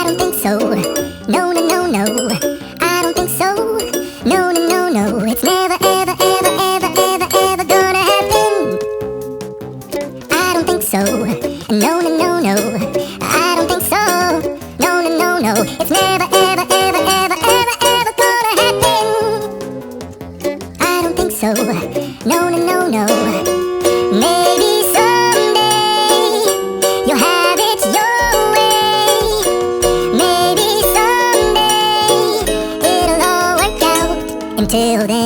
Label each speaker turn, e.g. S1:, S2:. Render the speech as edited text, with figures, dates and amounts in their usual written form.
S1: don't think so. No, no, no, no. I don't think so. No, no, no, no. It's never, ever, ever, ever, ever, ever gonna happen. I don't think so. No, no, no, no. I don't think so. No, no, no, no. It's never, ever, ever, ever, ever, ever gonna happen. I don't think so. No, no, no, no. Maybe someday you'll have it your way. Maybe someday it'll all work out. Until then,